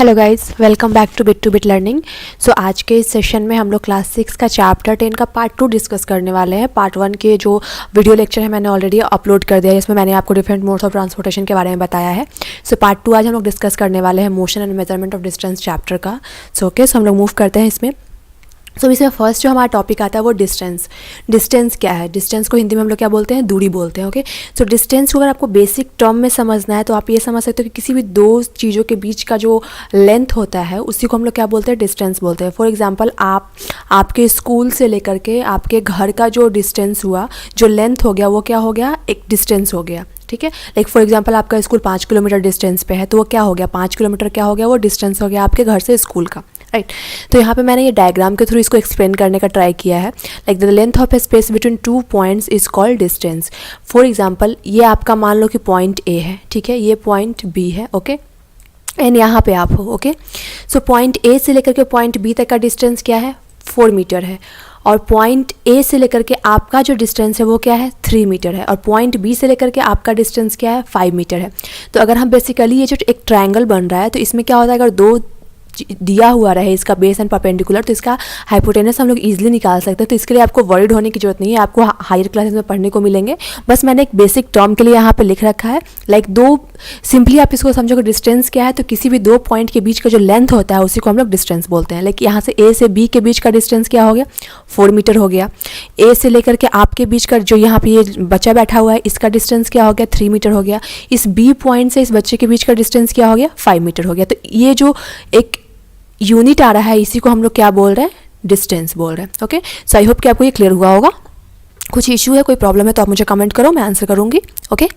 Hello guys, welcome back to bit Learning. So आज के इस सेशन में हम लोग क्लास 6 का चैप्टर 10 का पार्ट 2 डिस्कस करने वाले हैं। पार्ट 1 के जो वीडियो लेक्चर है मैंने ऑलरेडी अपलोड कर दिया है, जिसमें मैंने आपको डिफरेंट मोड्स ऑफ ट्रांसपोर्टेशन के बारे में बताया है। सो पार्ट 2 आज हम लोग डिस्कस करने वाले हैं motion and measurement of distance chapter का। सो हम लोग मूव करते हैं इसमें। इसमें फर्स्ट जो हमारा टॉपिक आता है वो डिस्टेंस। डिस्टेंस क्या है? डिस्टेंस को हिंदी में हम लोग क्या बोलते हैं? दूरी बोलते हैं। ओके, सो डिस्टेंस को अगर आपको बेसिक टर्म में समझना है तो आप ये समझ सकते हो कि किसी भी दो चीज़ों के बीच का जो लेंथ होता है उसी को हम लोग क्या बोलते हैं? डिस्टेंस बोलते हैं। फॉर एग्जांपल आपके स्कूल से लेकर के आपके घर का जो डिस्टेंस हुआ, जो लेंथ हो गया, वो क्या हो गया? एक डिस्टेंस हो गया। ठीक है, लाइक फॉर एग्जांपल आपका स्कूल 5 किलोमीटर डिस्टेंस पे है तो वो क्या हो गया? 5 किलोमीटर क्या हो गया? वो डिस्टेंस हो गया आपके घर से स्कूल का। राइट, तो यहाँ पे मैंने ये डायग्राम के थ्रू इसको एक्सप्लेन करने का ट्राई किया है। Like the length of A space between 2 points is called distance. For example ये आपका मान लो कि पॉइंट ए है, ठीक है, ये पॉइंट बी है, ओके, एंड यहाँ पे आप हो। ओके, सो पॉइंट ए से लेकर के पॉइंट बी तक का डिस्टेंस क्या है? 4 मीटर है। और पॉइंट ए से लेकर के आपका जो डिस्टेंस है वो क्या है? 3 मीटर है। और पॉइंट बी से लेकर के आपका डिस्टेंस क्या है? 5 मीटर है। तो अगर हम बेसिकली ये जो एक ट्रायंगल बन रहा है तो इसमें क्या होता है, अगर दो दिया हुआ रहे इसका बेस एंड परपेंडिकुलर तो इसका हाइपोटेनस हम लोग इजीली निकाल सकते हैं। तो इसके लिए आपको वरीड होने की जरूरत नहीं है, आपको हायर क्लासेस में पढ़ने को मिलेंगे। बस मैंने एक बेसिक टर्म के लिए यहाँ पे लिख रखा है। लाइक दो सिंपली आप इसको समझोगे डिस्टेंस क्या है तो किसी भी दो पॉइंट के बीच का जो लेंथ होता है उसी को हम लोग डिस्टेंस बोलते हैं। लाइक यहाँ से ए से बी के बीच का डिस्टेंस क्या हो गया? 4 मीटर हो गया। ए से लेकर के आपके बीच का जो यहाँ पे ये बच्चा बैठा हुआ है इसका डिस्टेंस क्या हो गया? 3 मीटर हो गया। इस बी पॉइंट से इस बच्चे के बीच का डिस्टेंस क्या हो गया? 5 मीटर हो गया। तो ये जो एक यूनिट आ रहा है इसी को हम लोग क्या बोल रहे हैं? डिस्टेंस बोल रहे हैं। ओके, सो आई होप कि आपको ये क्लियर हुआ होगा। कुछ इशू है, कोई प्रॉब्लम है तो आप मुझे कमेंट करो, मैं आंसर करूँगी। ओके,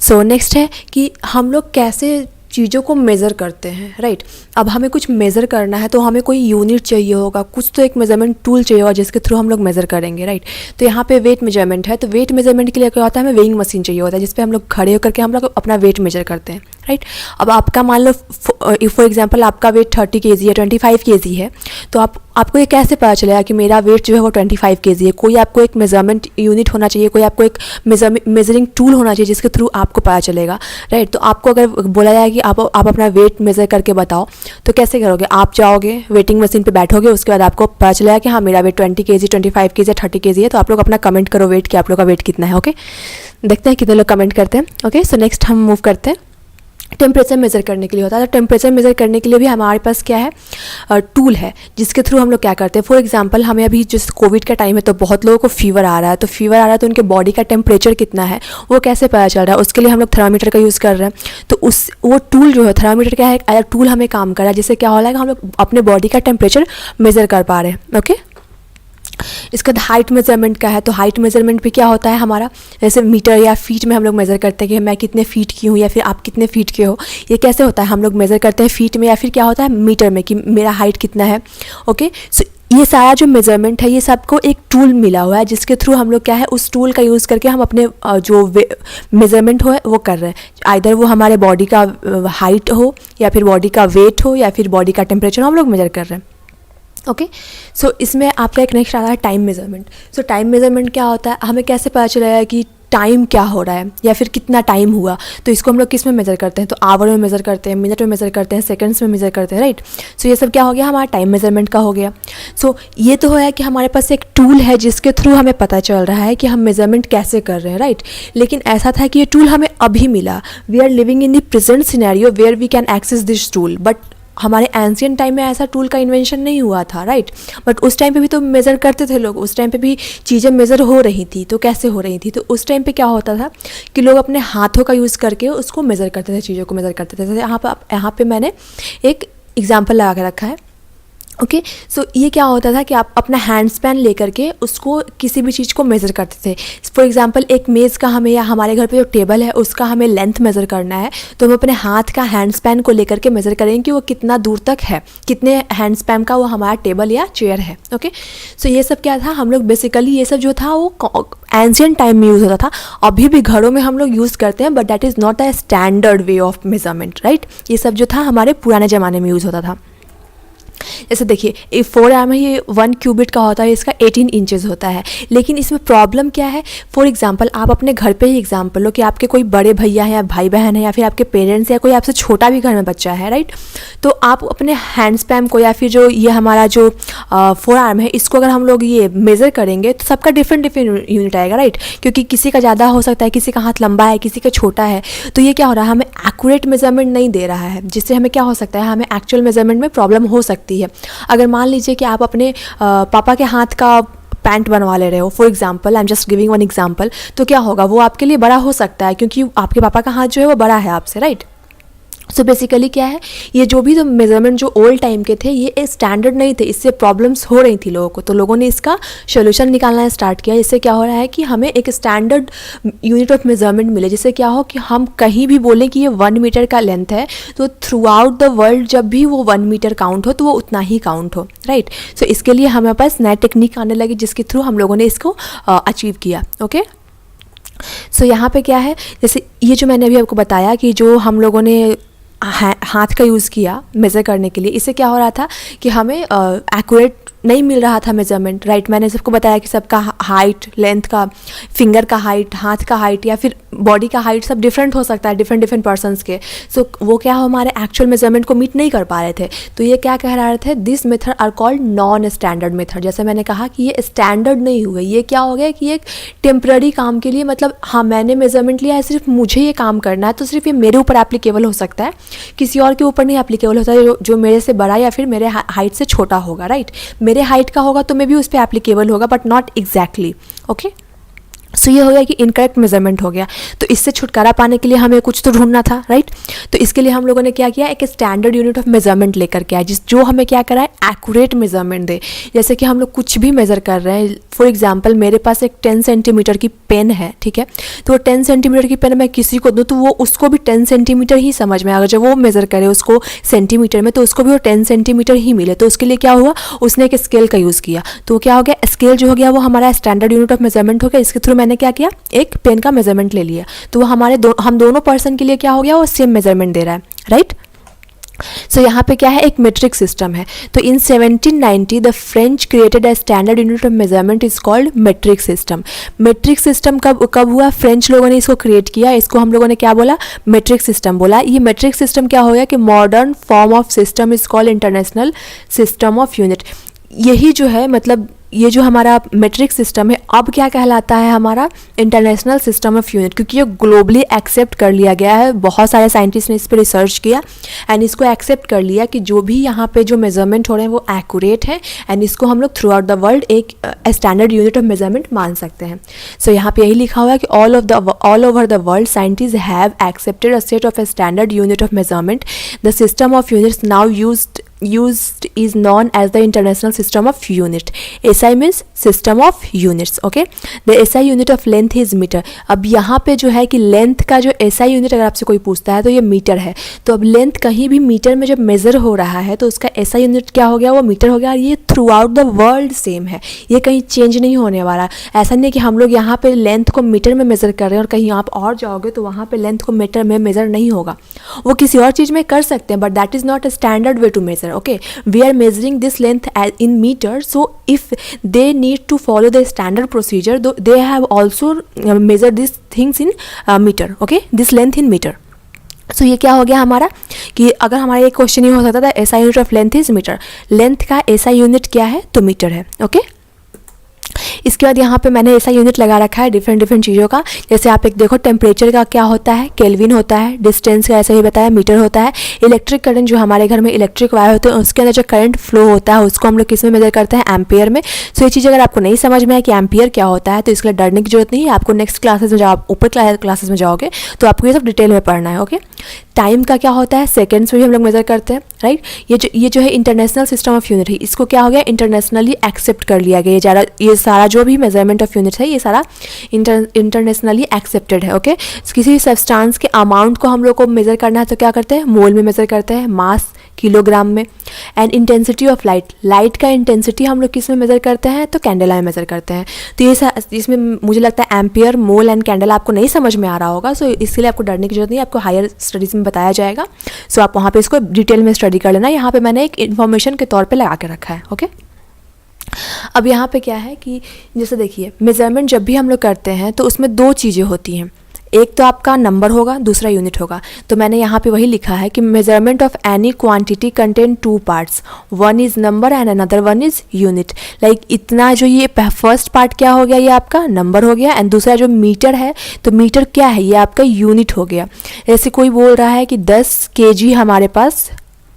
सो नेक्स्ट है कि हम लोग कैसे चीज़ों को मेज़र करते हैं। राइट, अब हमें कुछ मेज़र करना है तो हमें कोई यूनिट चाहिए होगा, कुछ तो एक मेजरमेंट टूल चाहिए होगा जिसके थ्रू हम लोग मेज़र करेंगे। राइट, तो यहाँ पे वेट मेजरमेंट है, तो वेट मेजरमेंट के लिए क्या होता है? हमें वेइंग मशीन चाहिए होता है जिसपे हम लोग खड़े होकर के हम लोग अपना वेट मेजर करते हैं। राइट, अब आपका मान लो फॉर एग्जांपल आपका वेट 30 kg है, 25 kg है, तो आपको ये कैसे पता चलेगा कि मेरा वेट जो है वो 25 kg है? कोई आपको एक मेजरमेंट यूनिट होना चाहिए, कोई आपको एक मेजरिंग टूल होना चाहिए जिसके थ्रू आपको पता चलेगा। राइट, तो आपको अगर बोला जाए कि आप अपना वेट मेज़र करके बताओ तो कैसे करोगे? आप जाओगे वेटिंग मशीन पे बैठोगे, उसके बाद आपको पता चलेगा कि हाँ मेरा वेट 20 kg, 25 kg, 30 kg है। तो आप लोग अपना कमेंट करो वेट कि आप लोग का वेट कितना है। ओके, देखते हैं कितने लोग कमेंट करते हैं। ओके, सो नेक्स्ट हम मूव करते हैं। टेम्परेचर मेज़र करने के लिए होता है, तो टेम्परेचर मेज़र करने के लिए भी हमारे पास क्या है? टूल है जिसके थ्रू हम लोग क्या करते हैं। फॉर एग्जांपल हमें अभी जिस कोविड का टाइम है तो बहुत लोगों को फीवर आ रहा है, तो फीवर आ रहा है तो उनके बॉडी का टेम्परेचर कितना है वो कैसे पता चल रहा है? उसके लिए हम लोग थर्मामीटर का यूज़ कर रहे हैं। तो वो टूल जो है थर्मामीटर क्या है? एक टूल हमें काम कर रहा है जिससे क्या हो रहा है कि हम लोग अपने बॉडी का टेम्परेचर मेज़र कर पा रहे हैं। ओके, इसका हाइट मेजरमेंट का है, तो हाइट मेजरमेंट भी क्या होता है हमारा? जैसे मीटर या फीट में हम लोग मेज़र करते हैं कि मैं कितने फीट की हूँ या फिर आप कितने फीट के हो। ये कैसे होता है? हम लोग मेज़र करते हैं फीट में या फिर क्या होता है मीटर में कि मेरा हाइट कितना है। ओके, सो ये सारा जो मेजरमेंट है ये सबको एक टूल मिला हुआ है जिसके थ्रू हम लोग क्या है उस टूल का यूज़ करके हम अपने जो मेजरमेंट हो वो कर रहे हैं। आइदर वो हमारे बॉडी का हाइट हो या फिर बॉडी का वेट हो या फिर बॉडी का टेम्परेचर हम लोग मेजर कर रहे हैं। ओके, सो इसमें आपका एक नेक्स्ट आता है टाइम मेजरमेंट। सो टाइम मेजरमेंट क्या होता है? हमें कैसे पता चलेगा कि टाइम क्या हो रहा है या फिर कितना टाइम हुआ? तो इसको हम लोग किस में मेज़र करते हैं? तो आवर में मेज़र करते हैं, मिनट में मेज़र करते हैं, सेकंड्स में मेज़र करते हैं। राइट, सो ये सब क्या हो गया? हमारा टाइम मेजरमेंट का हो गया। सो ये तो है कि हमारे पास एक टूल है जिसके थ्रू हमें पता चल रहा है कि हम मेजरमेंट कैसे कर रहे हैं। राइट, लेकिन ऐसा था कि ये टूल हमें अभी मिला। We are living in the present scenario where we can access this tool, but हमारे एंशियंट टाइम में ऐसा टूल का इन्वेंशन नहीं हुआ था। राइट, बट उस टाइम पे भी तो मेज़र करते थे लोग, उस टाइम पे भी चीज़ें मेज़र हो रही थी। तो कैसे हो रही थी? तो उस टाइम पे क्या होता था कि लोग अपने हाथों का यूज़ करके उसको मेज़र करते थे, चीज़ों को मेज़र करते थे। जैसे यहाँ पे मैंने एक एग्जाम्पल लगा के रखा है। ओके, सो ये क्या होता था कि आप अपना हैंड स्पैन लेकर के उसको किसी भी चीज़ को मेज़र करते थे। फॉर एग्जांपल एक मेज़ का हमें या हमारे घर पे जो टेबल है उसका हमें लेंथ मेज़र करना है तो हम अपने हाथ का हैंड स्पैन को लेकर के मेज़र करेंगे कि वो कितना दूर तक है, कितने हैंड स्पैन का वो हमारा टेबल या चेयर है। ओके, सो ये सब क्या था? हम लोग बेसिकली ये सब जो था वो एंशियंट टाइम में यूज़ होता था। अभी भी घरों में हम लोग यूज़ करते हैं but that is not a standard way of measurement. Right, ये सब जो था हमारे पुराने ज़माने में यूज़ होता था। जैसे देखिए 4 mm है, ये 1 क्यूबिट का होता है, इसका 18 इंचेस होता है। लेकिन इसमें प्रॉब्लम क्या है, फॉर एग्जांपल आप अपने घर पे ही एग्जांपल लो कि आपके कोई बड़े भैया हैं या भाई बहन है या फिर आपके पेरेंट्स या कोई आपसे छोटा भी घर में बच्चा है, राइट। तो आप अपने हैंड स्पैम को या फिर जो ये हमारा जो 4 arm है, इसको अगर हम लोग ये मेज़र करेंगे तो सबका डिफरेंट डिफरेंट यूनिट आएगा, राइट। क्योंकि किसी का ज़्यादा हो सकता है, किसी का हाथ लंबा है, किसी का छोटा है। तो ये क्या हो रहा है, हमें एक्यूरेट मेजरमेंट नहीं दे रहा है, जिससे हमें क्या हो सकता है, हमें एक्चुअल मेजरमेंट में प्रॉब्लम हो सकती है। अगर मान लीजिए कि आप अपने पापा के हाथ का पैंट बनवा ले रहे हो, for example, I am just giving one example, तो क्या होगा, वो आपके लिए बड़ा हो सकता है क्योंकि आपके पापा का हाथ जो है वो बड़ा है आपसे, राइट। सो बेसिकली क्या है, ये जो भी मेजरमेंट जो ओल्ड टाइम के थे ये स्टैंडर्ड नहीं थे, इससे प्रॉब्लम्स हो रही थी लोगों को। तो लोगों ने इसका सोल्यूशन निकालना स्टार्ट किया। इससे क्या हो रहा है कि हमें एक स्टैंडर्ड यूनिट ऑफ मेजरमेंट मिले, जिससे क्या हो कि हम कहीं भी बोलें कि ये 1 मीटर का लेंथ है, तो थ्रू आउट द वर्ल्ड जब भी वो 1 मीटर काउंट हो तो वो उतना ही काउंट हो, राइट। सो इसके लिए हमारे पास नई टेक्निक आने लगी, जिसके थ्रू हम लोगों ने इसको अचीव किया। ओके, सो यहाँ पे क्या है, जैसे ये जो मैंने अभी आपको बताया कि जो हम लोगों ने हाथ का यूज़ किया मेज़र करने के लिए, इससे क्या हो रहा था कि हमें एक्यूरेट नहीं मिल रहा था मेजरमेंट, राइट। मैंने सबको बताया कि सबका हाइट, लेंथ का, फिंगर का हाइट, हाथ का हाइट या फिर बॉडी का हाइट सब डिफरेंट हो सकता है डिफरेंट पर्सन्स के। सो वो क्या हो, हमारे एक्चुअल मेजरमेंट को मीट नहीं कर पा रहे थे। तो ये क्या कह रहे थे, this method are called non standard method. जैसे मैंने कहा कि ये स्टैंडर्ड नहीं हुए, ये क्या हो गया कि एक टेम्प्रेरी काम के लिए, मतलब हाँ मैंने मेजरमेंट लिया है, सिर्फ मुझे ये काम करना है, तो सिर्फ ये मेरे ऊपर एप्लीकेबल हो सकता है, किसी और के ऊपर नहीं एप्लीकेबल होता है जो मेरे से बड़ा या फिर मेरे हाइट से छोटा होगा, राइट। मेरे हाइट का होगा तो मे भी उस पर एप्लीकेबल होगा, बट नॉट एग्जैक्टली। ओके, सो ये हो गया कि इनकरेक्ट मेजरमेंट हो गया। तो इससे छुटकारा पाने के लिए हमें कुछ तो ढूंढना था, राइट। तो इसके लिए हम लोगों ने क्या किया, एक स्टैंडर्ड यूनिट ऑफ मेजरमेंट लेकर के आए, जो हमें क्या करा है, एक्यूरेट मेजरमेंट दे। जैसे कि हम लोग कुछ भी मेज़र कर रहे हैं, फॉर एग्जांपल मेरे पास एक 10 सेंटीमीटर की पेन है, ठीक है। तो वो 10 सेंटीमीटर की पेन मैं किसी को दूँ तो वो उसको भी 10 सेंटीमीटर ही समझ में, अगर जब वो मेज़र करे उसको सेंटीमीटर में तो उसको भी वो 10 सेंटीमीटर ही मिले। तो उसके लिए क्या हुआ, उसने एक स्केल का यूज़ किया। तो क्या हो गया, स्केल जो हो गया वो हमारा स्टैंडर्ड यूनिट ऑफ मेजरमेंट हो गया। इसके थ्रू मैंने क्या किया, एक पेन का मेजरमेंट ले लिया, तो वो हमारे हम दोनों पर्सन के लिए क्या हो गया, वो सेम मेजरमेंट दे रहा है, राइट। सो यहाँ पे क्या है, एक मेट्रिक सिस्टम है। तो in 1790 the French created a standard unit of measurement is called metric system. Metric system कब हुआ, फ्रेंच लोगों ने इसको क्रिएट किया, इसको हम लोगों ने क्या बोला, मेट्रिक सिस्टम बोला। ये मेट्रिक सिस्टम क्या हो गया कि modern form of system is called international system of unit. यही जो है, मतलब ये जो हमारा मेट्रिक सिस्टम है अब क्या कहलाता है, हमारा इंटरनेशनल सिस्टम ऑफ यूनिट, क्योंकि ये ग्लोबली एक्सेप्ट कर लिया गया है। बहुत सारे साइंटिस्ट ने इस पर रिसर्च किया एंड इसको एक्सेप्ट कर लिया कि जो भी यहाँ पे जो मेजरमेंट हो रहे हैं वो एक्यूरेट है एंड इसको हम लोग थ्रू आउट द वर्ल्ड एक स्टैंडर्ड यूनिट ऑफ मेजरमेंट मान सकते हैं। सो यहाँ पे यही लिखा हुआ है कि all over the world scientist have accepted a set of a standard unit of measurement. The system of units now used is known as the International System of Unit. SI means System of Units. Okay, the SI unit of length is meter. अब यहाँ पे जो है कि length का जो SI unit अगर आपसे कोई पूछता है तो ये मीटर है। तो अब लेंथ कहीं भी मीटर में जब मेज़र हो रहा है तो उसका SI यूनिट क्या हो गया, वो मीटर हो गया। और ये through out the world same है, ये कहीं चेंज नहीं होने वाला। ऐसा नहीं है कि हम लोग यहाँ पे लेंथ को मीटर में मेज़र कर रहे हैं और कहीं आप और जाओगे तो वहाँ पे लेंथ को मीटर में मेज़र नहीं होगा। वो किसी और चीज़ में कर सकते हैं, but that is not a standard way to measure. Okay, we are measuring this length in meter, so if they need to follow the standard procedure, they have also measured these things in meter. Okay, this length in meter. सो ये क्या हो गया हमारा कि अगर हमारा एक question ये हो सकता था, SI unit of length is metre, length का SI यूनिट क्या है, तो मीटर है। ओके, इसके बाद यहाँ पे मैंने ऐसा यूनिट लगा रखा है डिफरेंट चीज़ों का। जैसे आप एक देखो, टेम्परेचर का क्या होता है, केल्विन होता है। डिस्टेंस का ऐसा ही बताया, मीटर होता है। इलेक्ट्रिक करंट, जो हमारे घर में इलेक्ट्रिक वायर होते हैं उसके अंदर जो करंट फ्लो होता है उसको हम लोग किस में मेजर करते हैं, एम्पियर में। सो ये चीज़ अगर आपको नहीं समझ में आए कि एम्पियर क्या होता है तो इसके लिए डरने की जरूरत नहीं है। आपको नेक्स्ट क्लासेस में, जब आप ऊपर क्लासेस में जाओगे तो आपको ये सब डिटेल में पढ़ना है। ओके, टाइम का क्या होता है, सेकेंड्स में भी हम लोग मेजर करते हैं, राइट। ये जो है इंटरनेशनल सिस्टम ऑफ यूनिट है, इसको क्या हो गया, इंटरनेशनली एक्सेप्ट कर लिया गया। ये सारा जो भी मेजरमेंट ऑफ यूनिट है ये सारा इंटरनेशनली एक्सेप्टेड है। ओके, किसी सब्सटेंस के अमाउंट को हम लोग को मेजर करना है तो क्या करते हैं, मोल में मेजर करते हैं। मास किलोग्राम में। And intensity of light, light का इंटेंसिटी हम लोग किस में मेज़र करते हैं, तो कैंडेला में मेज़र करते हैं। तो ये इसमें मुझे लगता है एम्पियर, मोल एंड कैंडेला आपको नहीं समझ में आ रहा होगा, सो इसके लिए आपको डरने की जरूरत नहीं है, आपको हायर स्टडीज़ में बताया जाएगा। सो आप वहाँ पे इसको डिटेल में स्टडी कर लेना। यहाँ पे मैंने एक इन्फॉर्मेशन के तौर पे लगा के रखा है। ओके, अब यहाँ पे क्या है कि जैसे देखिए, मेज़रमेंट जब भी हम लोग करते हैं तो उसमें दो चीज़ें होती हैं, एक तो आपका नंबर होगा, दूसरा यूनिट होगा। तो मैंने यहाँ पे वही लिखा है कि measurement of any quantity contain two parts, one is number and another one is unit. Like इतना जो ये फर्स्ट पार्ट क्या हो गया, ये आपका नंबर हो गया, एंड दूसरा जो मीटर है, तो मीटर क्या है, ये आपका यूनिट हो गया। जैसे कोई बोल रहा है कि 10 kg हमारे पास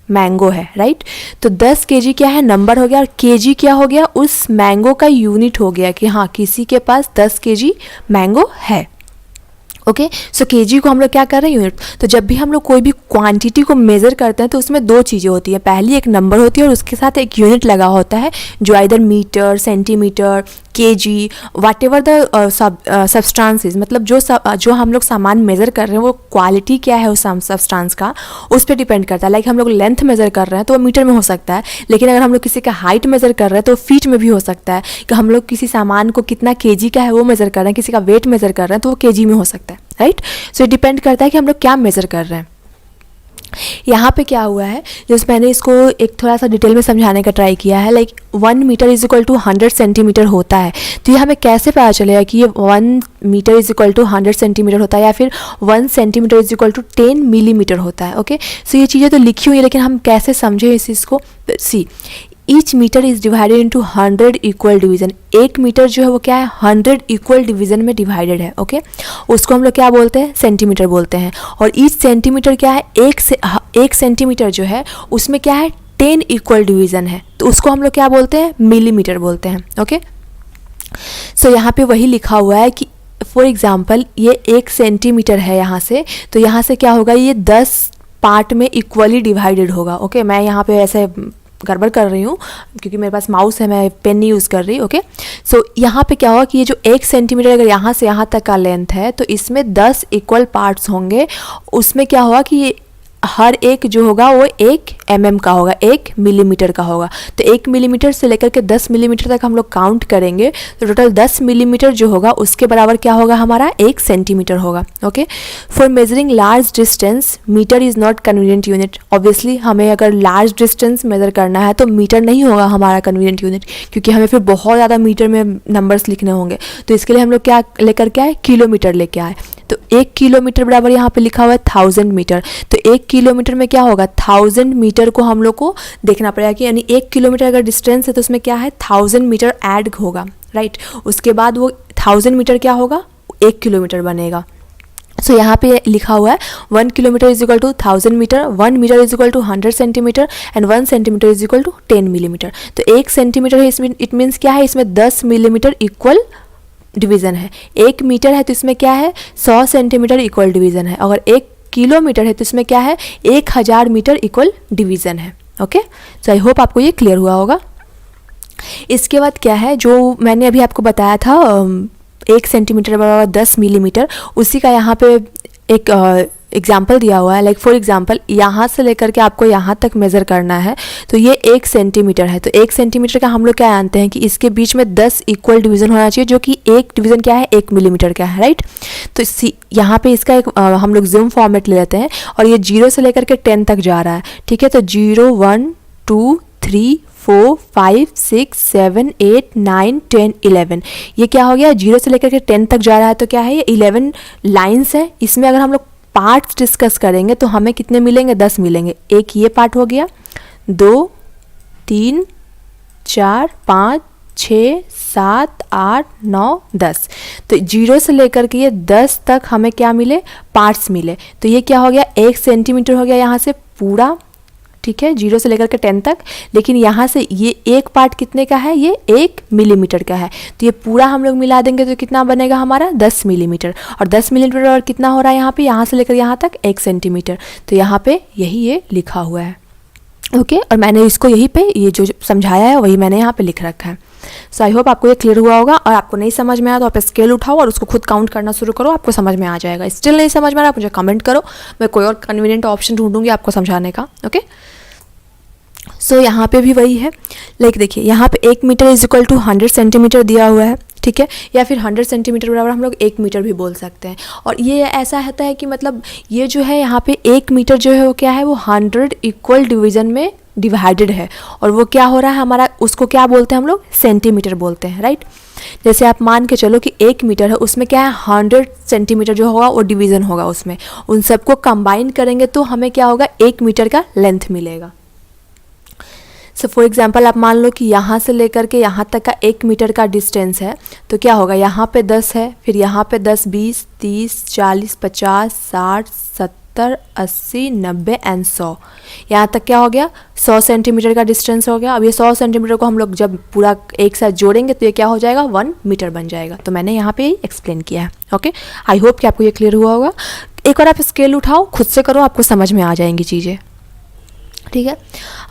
मैंगो है, राइट, तो 10 kg क्या है, नंबर हो गया, और kg क्या हो गया, उस मैंगो का यूनिट हो गया कि हाँ किसी के पास 10 kg मैंगो है। ओके, सो केजी को हम लोग क्या कर रहे हैं, यूनिट। तो जब भी हम लोग कोई भी क्वांटिटी को मेज़र करते हैं तो उसमें दो चीज़ें होती हैं, पहली एक नंबर होती है और उसके साथ एक यूनिट लगा होता है जो either metre, centimetre, kg, whatever the substances, मतलब जो हम लोग सामान मेज़र कर रहे हैं वो क्वालिटी क्या है उस सब्सटेंस का, उस पर डिपेंड करता है। लाइक हम लोग लेंथ मेज़र कर रहे हैं तो वो मीटर में हो सकता है, लेकिन अगर हम लोग किसी का हाइट मेज़र कर रहे हैं तो फीट में भी हो सकता है। कि हम लोग किसी सामान को कितना केजी का है वो मेज़र कर रहे हैं, किसी का वेट मेज़र कर रहे हैं तो वो केजी में हो सकता है, राइट। सो ये डिपेंड करता है कि हम लोग क्या मेज़र कर रहे हैं। यहाँ पे क्या हुआ है, जैसे मैंने इसको एक थोड़ा सा डिटेल में समझाने का ट्राई किया है। Like 1 metre is equal to 100 centimetre होता है, तो ये हमें कैसे पता चलेगा कि ये 1 metre is equal to 100 centimetre होता है या फिर 1 centimetre is equal to 10 millimetre होता है। ओके, सो ये चीज़ें तो लिखी हुई है, लेकिन हम कैसे समझें इस चीज़ को। See, each metre is divided into 100 equal division. एक मीटर जो है वो क्या है, 100 इक्वल डिवीजन में डिवाइडेड है। ओके, उसको हम लोग क्या बोलते हैं, सेंटीमीटर बोलते हैं। और ईच सेंटीमीटर क्या है, एक सेंटीमीटर जो है उसमें क्या है, 10 इक्वल डिवीजन है, तो उसको हम लोग क्या बोलते हैं, मिलीमीटर बोलते हैं। ओके, सो यहाँ पे वही लिखा हुआ है कि फॉर एग्जाम्पल ये 1 सेंटीमीटर है यहाँ से, तो यहाँ से क्या होगा, ये 10 पार्ट में इक्वली डिवाइडेड होगा। ओके, मैं यहाँ पे ऐसे गड़बड़ कर रही हूँ क्योंकि मेरे पास माउस है, मैं पेन नहीं यूज़ कर रही। ओके, सो यहाँ पे क्या होगा कि ये जो 1 सेंटीमीटर अगर यहाँ से यहाँ तक का लेंथ है तो इसमें 10 इक्वल पार्ट्स होंगे। उसमें क्या होगा कि ये हर एक जो होगा वो 1 mm का होगा, 1 मिलीमीटर का होगा। तो 1 मिलीमीटर से लेकर के 10 मिलीमीटर तक हम लोग काउंट करेंगे तो टोटल 10 मिलीमीटर जो होगा उसके बराबर क्या होगा, हमारा 1 सेंटीमीटर होगा। Okay, for measuring large distance metre is not convenient unit. Obviously हमें अगर लार्ज डिस्टेंस मेजर करना है तो मीटर नहीं होगा हमारा कन्वीनियंट यूनिट, क्योंकि हमें फिर बहुत ज़्यादा मीटर में नंबर्स लिखने होंगे। तो इसके लिए हम लोग क्या लेकर के आए, किलोमीटर लेके आए। तो 1 किलोमीटर बराबर यहाँ पे लिखा हुआ है 1000 मीटर। तो 1 किलोमीटर में क्या होगा, 1000 मीटर को हम लोग को देखना पड़ेगा कि यानी 1 किलोमीटर अगर डिस्टेंस है तो उसमें क्या है, 1000 मीटर ऐड होगा, राइट। उसके बाद वो 1000 मीटर क्या होगा, 1 किलोमीटर बनेगा। सो यहाँ पे लिखा हुआ है 1 kilometre is equal to 1000 metre, 1 metre is equal to 100 centimetre and 1 centimetre is equal to 10 millimetre. तो 1 सेंटीमीटर है इसमें, इट मीन्स क्या है, इसमें 10 मिलीमीटर इक्वल डिवीज़न है। 1 मीटर है तो इसमें क्या है, 100 सेंटीमीटर इक्वल डिवीज़न है। अगर 1 किलोमीटर है तो इसमें क्या है, 1000 मीटर इक्वल डिवीज़न है। ओके, सो आई होप आपको ये क्लियर हुआ होगा। इसके बाद क्या है, जो मैंने अभी आपको बताया था 1 सेंटीमीटर बराबर 10 मिलीमीटर, उसी का यहाँ पे एक एग्जाम्पल दिया हुआ है। लाइक फॉर एग्जाम्पल यहाँ से लेकर के आपको यहाँ तक मेज़र करना है, तो ये 1 सेंटीमीटर है। तो 1 सेंटीमीटर का हम लोग क्या जानते हैं कि इसके बीच में 10 इक्वल डिवीज़न होना चाहिए, जो कि एक डिवीज़न क्या है, 1 मिलीमीटर का है, राइट। तो यहाँ पे इसका एक हम लोग जूम फॉर्मेट ले लेते हैं और ये 0 से लेकर के 10 तक जा रहा है, ठीक है। तो 0 1 2 3 4 5 6 7 8 9 10 11, ये क्या हो गया, 0 से लेकर के 10 तक जा रहा है। तो क्या है, ये 11 लाइन्स है। इसमें अगर हम लोग पार्ट्स डिस्कस करेंगे तो हमें कितने मिलेंगे, 10 मिलेंगे। एक ये पार्ट हो गया, 2 3 4 5 6 7 8 9 10। तो 0 से लेकर के ये 10 तक हमें क्या मिले, पार्ट्स मिले। तो ये क्या हो गया, 1 सेंटीमीटर हो गया यहाँ से पूरा, ठीक है, 0 से लेकर के 10 तक। लेकिन यहाँ से ये एक पार्ट कितने का है, ये 1 मिलीमीटर का है। तो ये पूरा हम लोग मिला देंगे तो कितना बनेगा हमारा, 10 मिलीमीटर। और 10 मिलीमीटर और कितना हो रहा है यहाँ पे, यहाँ से लेकर यहाँ तक 1 सेंटीमीटर। तो यहाँ पे यही ये लिखा हुआ है। ओके, और मैंने इसको यहीं पे ये जो समझाया है वही मैंने यहाँ पे लिख रखा है। सो आई होप आपको ये क्लियर हुआ होगा। और आपको नहीं समझ में आया तो आप स्केल उठाओ और उसको खुद काउंट करना शुरू करो, आपको समझ में आ जाएगा। स्टिल नहीं समझ में आ रहा, आप मुझे कमेंट करो, मैं कोई और कन्वीनियंट ऑप्शन ढूंढूंगी आपको समझाने का। ओके, सो यहाँ पे भी वही है, लाइक देखिए यहाँ पे 1 metre is equal to 100 centimetre दिया हुआ है, ठीक है, या फिर 100 सेंटीमीटर बराबर हम लोग 1 मीटर भी बोल सकते हैं। और ये ऐसा होता है कि मतलब ये जो है यहाँ पे 1 मीटर जो है वो क्या है, वो 100 इक्वल डिवीज़न में डिवाइडेड है, और वो क्या हो रहा है हमारा, उसको क्या बोलते हैं हम लोग, सेंटीमीटर बोलते हैं, राइट। जैसे आप मान के चलो कि 1 मीटर है, उसमें क्या है 100 सेंटीमीटर जो होगा वो डिवीज़न होगा उसमें, उन सबको कंबाइन करेंगे तो हमें क्या होगा, 1 मीटर का लेंथ मिलेगा। सो फॉर एग्जांपल आप मान लो कि यहाँ से लेकर के यहाँ तक का 1 मीटर का डिस्टेंस है, तो क्या होगा, यहाँ पे 10 है, फिर यहाँ पे 10, 20, 30, 40, 50, 60, 70, 80, 90 एंड 100, यहाँ तक क्या हो गया, 100 सेंटीमीटर का डिस्टेंस हो गया। अब ये 100 सेंटीमीटर को हम लोग जब पूरा एक साथ जोड़ेंगे तो ये क्या हो जाएगा, 1 मीटर बन जाएगा। तो मैंने यहाँ पे एक्सप्लेन किया है। ओके, आई होप कि आपको ये क्लियर हुआ होगा। एक बार आप स्केल उठाओ, खुद से करो, आपको समझ में आ जाएंगी चीज़ें, ठीक है।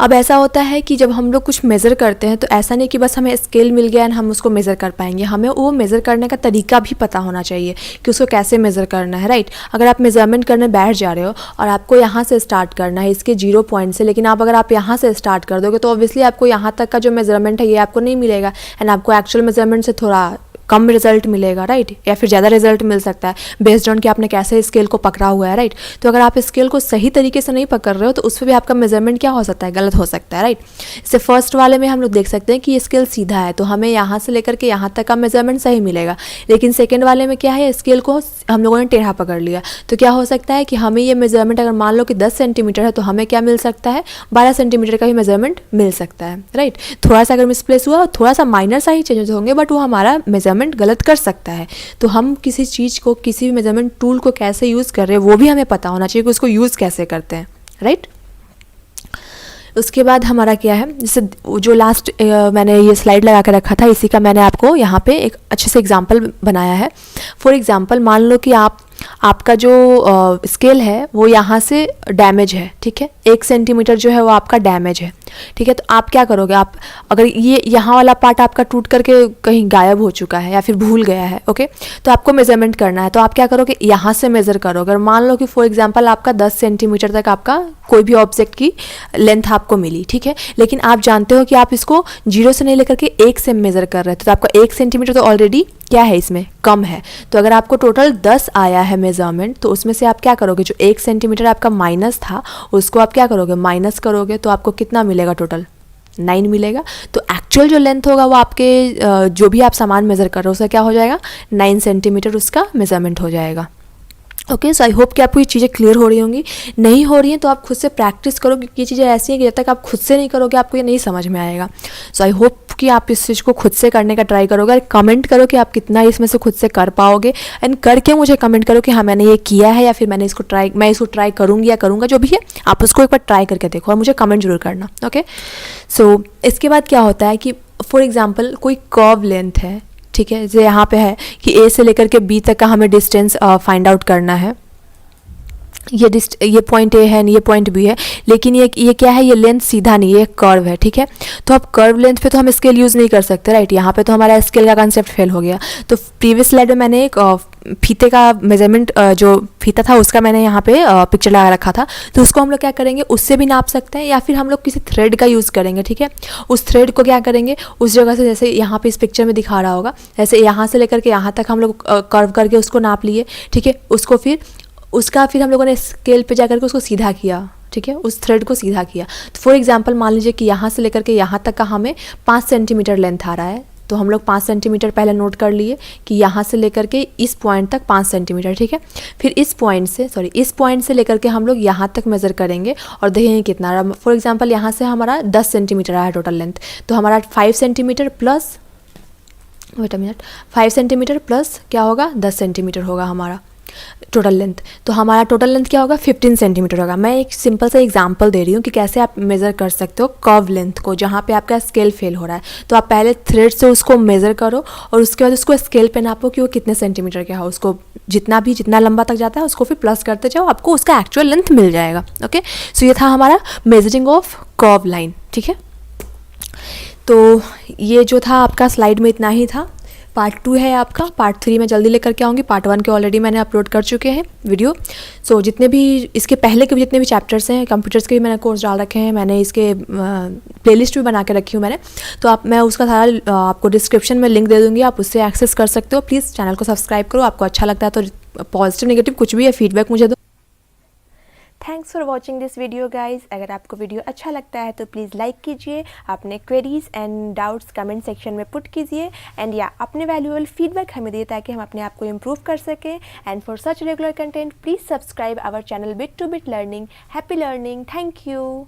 अब ऐसा होता है कि जब हम लोग कुछ मेज़र करते हैं तो ऐसा नहीं कि बस हमें स्केल मिल गया एंड हम उसको मेज़र कर पाएंगे, हमें वो मेज़र करने का तरीका भी पता होना चाहिए कि उसको कैसे मेज़र करना है, राइट। अगर आप मेज़रमेंट करने बैठ जा रहे हो और आपको यहाँ से स्टार्ट करना है इसके 0 पॉइंट से, लेकिन अगर आप यहाँ से स्टार्ट कर दोगे तो ऑब्वियसली आपको यहाँ तक का जो मेज़रमेंट है ये आपको नहीं मिलेगा एंड आपको एक्चुअल मेज़रमेंट से थोड़ा कम रिजल्ट मिलेगा, राइट, या फिर ज़्यादा रिजल्ट मिल सकता है बेस्ड ऑन कि आपने कैसे स्केल को पकड़ा हुआ है, राइट। तो अगर आप स्केल को सही तरीके से नहीं पकड़ रहे हो तो उस पर भी आपका मेजरमेंट क्या हो सकता है, गलत हो सकता है, राइट। जैसे फर्स्ट वाले में हम लोग देख सकते हैं कि ये स्केल सीधा है तो हमें यहाँ से लेकर के यहाँ तक का मेजरमेंट सही मिलेगा, लेकिन सेकेंड वाले में क्या है, स्केल को हम लोगों ने टेढ़ा पकड़ लिया, तो क्या हो सकता है कि हमें ये मेजरमेंट अगर मान लो कि 10 सेंटीमीटर है तो हमें क्या मिल सकता है, 12 सेंटीमीटर का भी मेजरमेंट मिल सकता है, राइट। थोड़ा सा अगर मिसप्लेस हुआ, थोड़ा सा माइनर सा ही चेंजेस होंगे बट वो हमारा मेजरमेंट गलत कर सकता है। तो हम किसी चीज़ को, किसी भी मेजरमेंट टूल को कैसे यूज़ कर रहे हैं वो भी हमें पता होना चाहिए कि उसको यूज़ कैसे करते हैं, राइट। उसके बाद हमारा क्या है, जैसे जो लास्ट मैंने ये स्लाइड लगा के रखा था इसी का मैंने आपको यहाँ पे एक अच्छे से एग्जांपल बनाया है। फॉर एग्जांपल मान लो कि आपका जो स्केल है वो यहाँ से डैमेज है, ठीक है, 1 सेंटीमीटर जो है वो आपका डैमेज है, ठीक है। तो आप क्या करोगे, आप अगर ये यहाँ वाला पार्ट आपका टूट करके कहीं गायब हो चुका है या फिर भूल गया है, ओके, तो आपको मेजरमेंट करना है, तो आप क्या करोगे, यहाँ से मेज़र करोगे। अगर मान लो कि फॉर एग्जांपल आपका 10 सेंटीमीटर तक आपका कोई भी ऑब्जेक्ट की लेंथ आपको मिली, ठीक है, लेकिन आप जानते हो कि आप इसको 0 से नहीं लेकर के 1 से मेज़र कर रहे थे, तो आपका 1 सेंटीमीटर तो ऑलरेडी क्या है, इसमें कम है। तो अगर आपको टोटल 10 आया है मेजरमेंट, तो उसमें से आप क्या करोगे, जो 1 सेंटीमीटर आपका माइनस था उसको आप क्या करोगे, माइनस करोगे, तो आपको कितना मिलेगा, टोटल 9 मिलेगा। तो एक्चुअल जो लेंथ होगा वो आपके जो भी आप सामान मेज़र कर रहे हो उसका क्या हो जाएगा, 9 सेंटीमीटर उसका मेजरमेंट हो जाएगा। ओके, सो आई होप कि आपको ये चीज़ें क्लियर हो रही होंगी। नहीं हो रही हैं तो आप खुद से प्रैक्टिस करो, क्योंकि ये चीज़ें ऐसी हैं कि जब तक आप खुद से नहीं करोगे आपको ये नहीं समझ में आएगा। सो आई होप कि आप इस चीज़ को खुद से करने का ट्राई करोगे और कमेंट करो कि आप कितना इसमें से खुद से कर पाओगे, एंड करके मुझे कमेंट करो कि हाँ मैंने ये किया है या फिर मैं इसको ट्राई करूँगी या करूँगा, जो भी है आप उसको एक बार ट्राई करके देखो और मुझे कमेंट जरूर करना। ओके, सो इसके बाद क्या होता है कि फॉर एग्जाम्पल कोई कर्व लेंथ है, ठीक है, जो यहाँ पे है कि ए से लेकर के बी तक का हमें डिस्टेंस फाइंड आउट करना है। ये पॉइंट ए है, ये पॉइंट बी है, लेकिन ये क्या है, ये लेंथ सीधा नहीं है, ये कर्व है, ठीक है। तो अब कर्व लेंथ पे तो हम स्केल यूज़ नहीं कर सकते, राइट, यहाँ पे तो हमारा स्केल का कंसेप्ट फेल हो गया। तो प्रीवियस स्लाइड में मैंने एक फीते का मेजरमेंट, जो फीता था उसका मैंने यहाँ पे पिक्चर लगा रखा था, तो उसको हम लोग क्या करेंगे, उससे भी नाप सकते हैं या फिर हम लोग किसी थ्रेड का यूज़ करेंगे, ठीक है। उस थ्रेड को क्या करेंगे, उस जगह से, जैसे यहाँ पे इस पिक्चर में दिखा रहा होगा, जैसे यहाँ से लेकर के यहाँ तक हम लोग कर्व करके उसको नाप लिए, ठीक है। फिर हम लोगों ने स्केल पे जाकर के उसको सीधा किया, ठीक है, उस थ्रेड को सीधा किया। तो फॉर एग्जांपल मान लीजिए कि यहाँ से लेकर के यहाँ तक का हमें 5 सेंटीमीटर लेंथ आ रहा है, तो हम लोग 5 सेंटीमीटर पहले नोट कर लिए कि यहाँ से लेकर के इस पॉइंट तक 5 सेंटीमीटर, ठीक है। फिर इस पॉइंट से लेकर के हम लोग यहाँ तक मेज़र करेंगे और देखेंगे कितना रहा। फॉर एग्जांपल यहाँ से हमारा 10 सेंटीमीटर आया टोटल लेंथ, तो हमारा 5 सेंटीमीटर प्लस 5 सेंटीमीटर प्लस क्या होगा, 10 सेंटीमीटर होगा हमारा टोटल लेंथ। तो हमारा टोटल लेंथ क्या होगा, 15 सेंटीमीटर होगा। मैं एक सिंपल सा एग्जांपल दे रही हूँ कि कैसे आप मेज़र कर सकते हो कर्व लेंथ को, जहाँ पे आपका स्केल फेल हो रहा है। तो आप पहले थ्रेड से उसको मेज़र करो और उसके बाद उसको स्केल पे नापो कि वो कितने सेंटीमीटर का है, उसको जितना लंबा तक जाता है उसको फिर प्लस करते जाओ, आपको उसका एक्चुअल लेंथ मिल जाएगा। ओके, सो ये था हमारा मेजरिंग ऑफ कर्व लाइन, ठीक है। तो ये जो था आपका स्लाइड में इतना ही था। पार्ट 2 है आपका, पार्ट 3 मैं जल्दी लेकर के आऊँगी। पार्ट 1 के ऑलरेडी मैंने अपलोड कर चुके हैं वीडियो। सो जितने भी इसके पहले के भी जितने भी चैप्टर्स हैं, कंप्यूटर्स के भी मैंने कोर्स डाल रखे हैं, मैंने इसके प्लेलिस्ट भी बना के रखी हूँ मैंने, तो मैं उसका सारा आपको डिस्क्रिप्शन में लिंक दे दूँगी, आप उससे एक्सेस कर सकते हो। प्लीज़ चैनल को सब्सक्राइब करो, आपको अच्छा लगता है तो पॉजिटिव नेगेटिव कुछ भी है फीडबैक मुझे दो। Thanks for watching this video guys. अगर आपको वीडियो अच्छा लगता है तो प्लीज़ लाइक कीजिए, अपने queries and doubts comment section में पुट कीजिए, एंड या अपने वैल्यूएबल फीडबैक हमें दिए ताकि हम अपने आप को इम्प्रूव कर सकें। And for such regular content please subscribe our channel bit to bit learning. Happy learning, thank you.